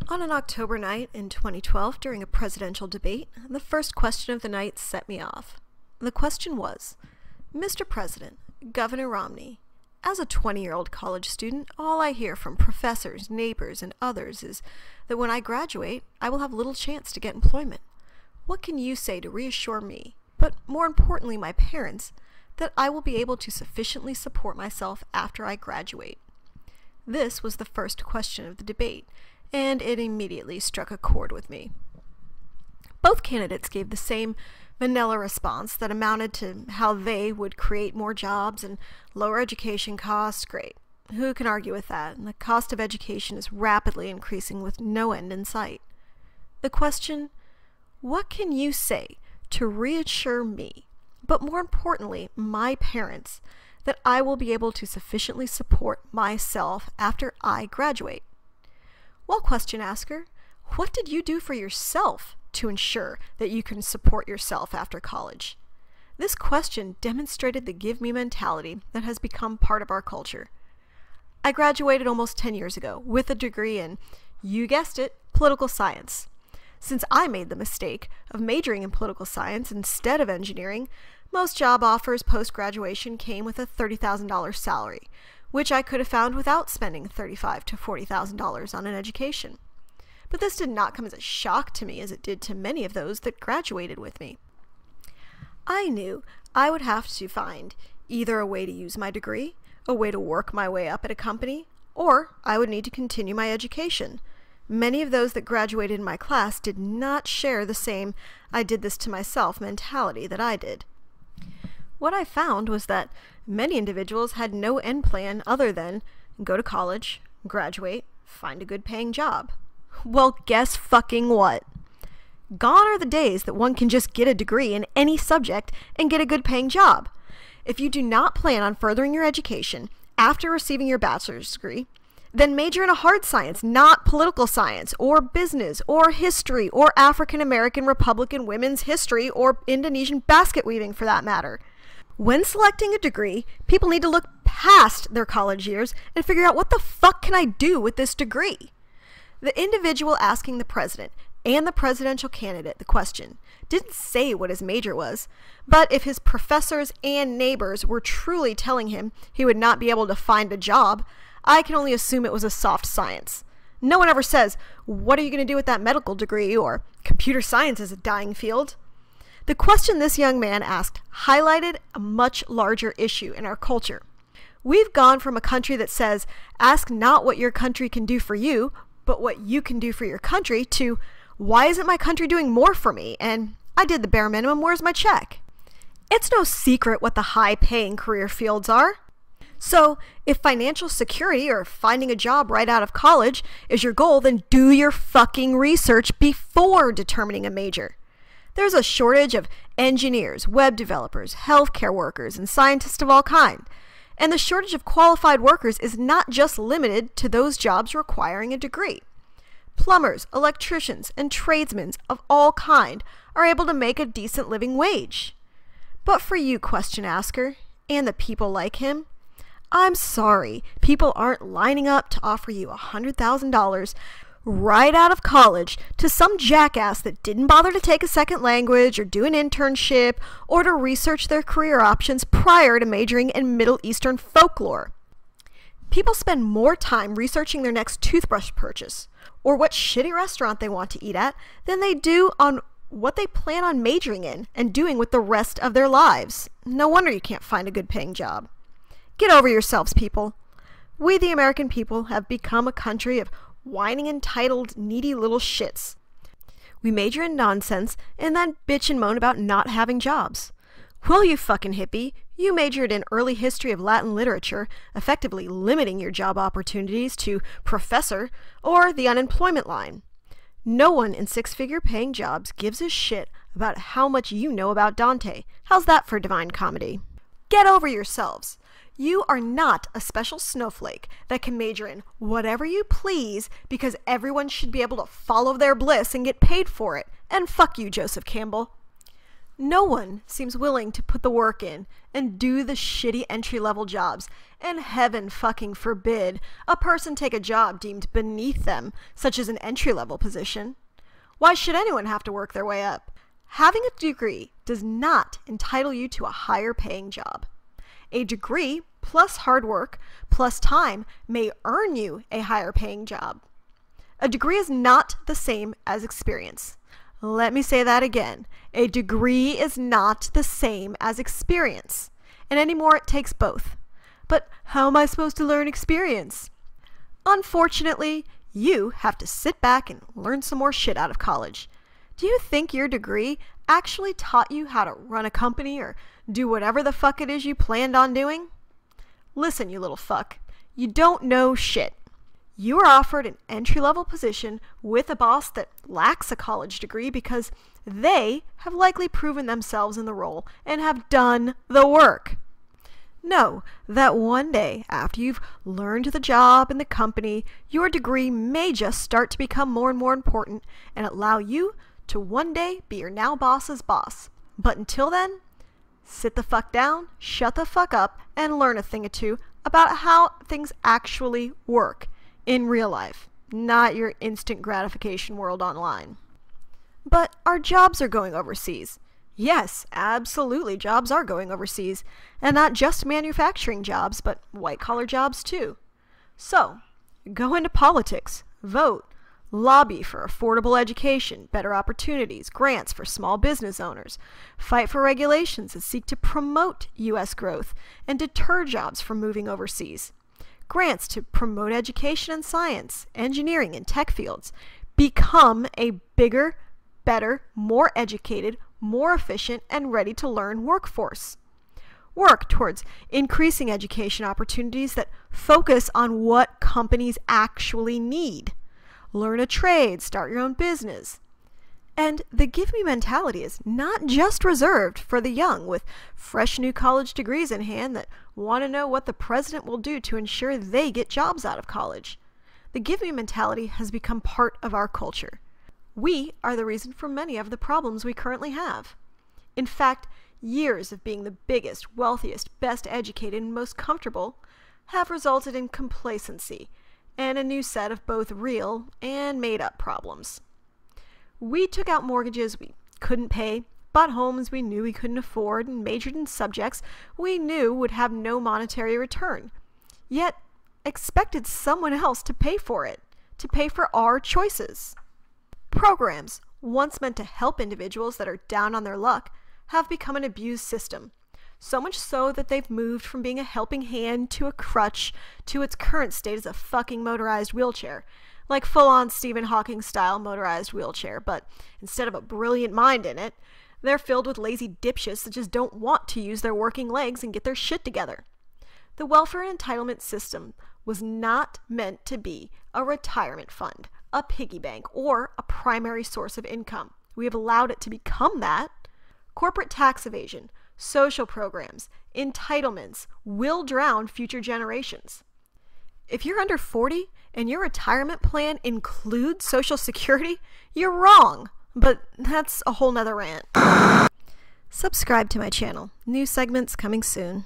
On an October night in 2012 during a presidential debate, the first question of the night set me off. The question was, Mr. President, Governor Romney, as a 20-year-old college student, all I hear from professors, neighbors, and others is that when I graduate, I will have little chance to get employment. What can you say to reassure me, but more importantly my parents, that I will be able to sufficiently support myself after I graduate? This was the first question of the debate, and it immediately struck a chord with me. Both candidates gave the same vanilla response that amounted to how they would create more jobs and lower education costs. Great. Who can argue with that? And the cost of education is rapidly increasing with no end in sight. The question, what can you say to reassure me, but more importantly, my parents, that I will be able to sufficiently support myself after I graduate? Well, question asker, what did you do for yourself to ensure that you can support yourself after college? This question demonstrated the give me mentality that has become part of our culture. I graduated almost 10 years ago with a degree in, you guessed it, political science. Since I made the mistake of majoring in political science instead of engineering, most job offers post-graduation came with a $30,000 salary, which I could have found without spending $35,000 to $40,000 on an education. But this did not come as a shock to me as it did to many of those that graduated with me. I knew I would have to find either a way to use my degree, a way to work my way up at a company, or I would need to continue my education. Many of those that graduated in my class did not share the same I did this to myself mentality that I did. What I found was that many individuals had no end plan other than go to college, graduate, find a good paying job. Well, guess fucking what? Gone are the days that one can just get a degree in any subject and get a good paying job. If you do not plan on furthering your education after receiving your bachelor's degree, then major in a hard science, not political science, or business, or history, or African American Republican women's history, or Indonesian basket weaving for that matter. When selecting a degree, people need to look past their college years and figure out what the fuck can I do with this degree? The individual asking the president and the presidential candidate the question didn't say what his major was, but if his professors and neighbors were truly telling him he would not be able to find a job, I can only assume it was a soft science. No one ever says, what are you going to do with that medical degree, or computer science is a dying field. The question this young man asked highlighted a much larger issue in our culture. We've gone from a country that says, ask not what your country can do for you, but what you can do for your country, to, why isn't my country doing more for me? And I did the bare minimum, where's my check? It's no secret what the high-paying career fields are. So, if financial security or finding a job right out of college is your goal, then do your fucking research before determining a major. There's a shortage of engineers, web developers, healthcare workers, and scientists of all kinds. And the shortage of qualified workers is not just limited to those jobs requiring a degree. Plumbers, electricians, and tradesmen of all kind are able to make a decent living wage. But for you, question asker, and the people like him, I'm sorry, people aren't lining up to offer you $100,000 right out of college to some jackass that didn't bother to take a second language or do an internship or to research their career options prior to majoring in Middle Eastern folklore. People spend more time researching their next toothbrush purchase or what shitty restaurant they want to eat at than they do on what they plan on majoring in and doing with the rest of their lives. No wonder you can't find a good paying job. Get over yourselves, people. We, the American people, have become a country of whining, entitled, needy little shits. We major in nonsense and then bitch and moan about not having jobs. Well, you fucking hippie, you majored in early history of Latin literature, effectively limiting your job opportunities to professor or the unemployment line. No one in six-figure paying jobs gives a shit about how much you know about Dante. How's that for divine comedy? Get over yourselves. You are not a special snowflake that can major in whatever you please because everyone should be able to follow their bliss and get paid for it. And fuck you, Joseph Campbell. No one seems willing to put the work in and do the shitty entry-level jobs, and heaven fucking forbid a person take a job deemed beneath them, such as an entry-level position. Why should anyone have to work their way up? Having a degree does not entitle you to a higher paying job. A degree plus hard work plus time may earn you a higher paying job. A degree is not the same as experience. Let me say that again. A degree is not the same as experience. And anymore, it takes both. But how am I supposed to learn experience? Unfortunately, you have to sit back and learn some more shit out of college. Do you think your degree actually taught you how to run a company or do whatever the fuck it is you planned on doing? Listen, you little fuck. You don't know shit. You are offered an entry-level position with a boss that lacks a college degree because they have likely proven themselves in the role and have done the work. Know that one day, after you've learned the job and the company, your degree may just start to become more and more important and allow you to one day be your now boss's boss. But until then, sit the fuck down, shut the fuck up, and learn a thing or two about how things actually work in real life, not your instant gratification world online. But our jobs are going overseas. Yes, absolutely, jobs are going overseas, and not just manufacturing jobs, but white-collar jobs too. So, go into politics, vote, lobby for affordable education, better opportunities, grants for small business owners, fight for regulations that seek to promote U.S. growth and deter jobs from moving overseas, grants to promote education and science, engineering, and tech fields. Become a bigger, better, more educated, more efficient, and ready to learn workforce. Work towards increasing education opportunities that focus on what companies actually need. Learn a trade, start your own business. And the give me mentality is not just reserved for the young with fresh new college degrees in hand that want to know what the president will do to ensure they get jobs out of college. The give me mentality has become part of our culture. We are the reason for many of the problems we currently have. In fact, years of being the biggest, wealthiest, best educated, and most comfortable have resulted in complacency and a new set of both real and made-up problems. We took out mortgages we couldn't pay, bought homes we knew we couldn't afford, and majored in subjects we knew would have no monetary return, yet expected someone else to pay for it, to pay for our choices. Programs, once meant to help individuals that are down on their luck, have become an abused system, so much so that they've moved from being a helping hand to a crutch to its current state as a fucking motorized wheelchair. Like full-on Stephen Hawking-style motorized wheelchair, but instead of a brilliant mind in it, they're filled with lazy dipshits that just don't want to use their working legs and get their shit together. The welfare and entitlement system was not meant to be a retirement fund, a piggy bank, or a primary source of income. We have allowed it to become that. Corporate tax evasion, social programs, entitlements will drown future generations. If you're under 40 and your retirement plan includes Social Security, you're wrong, but that's a whole nother rant. Subscribe to my channel. New segments coming soon.